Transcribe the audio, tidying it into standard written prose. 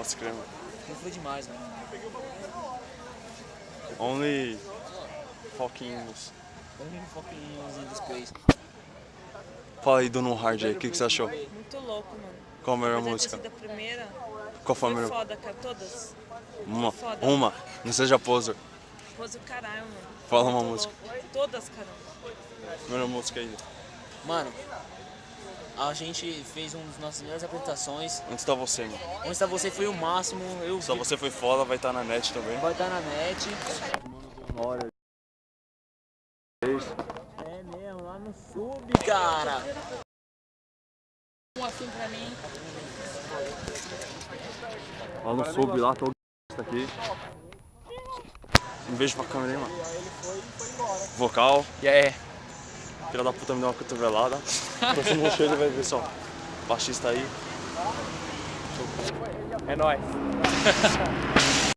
Posso crer, mano. Foi demais, mano. Only Foquinhos. Um foquinhozinho dos Crazy. Fala aí do No Hard aí, o que você achou? Muito louco, mano. Qual a melhor Apesar de música? ter sido a primeira, Qual foi a foi melhor? foda, cara. Todas. Uma. Foda. Uma. Não seja poser. Pôs o caralho, mano. Fala uma Muito música. louco. Todas, cara. Melhor música aí. Mano, a gente fez uma das nossas melhores apresentações. Onde está você, mano? Onde está você foi o máximo. Só você foi foda, vai estar na net também. Vai estar na net. Uma hora. É mesmo, lá no sub, cara. Um assim pra mim. Lá no sub, lá, tô aqui. Um beijo pra câmera aí, mano. Vocal. E aí? Filha da puta me deu uma cotovelada. Próximo show ele vai ver só. Baixista aí. É nóis.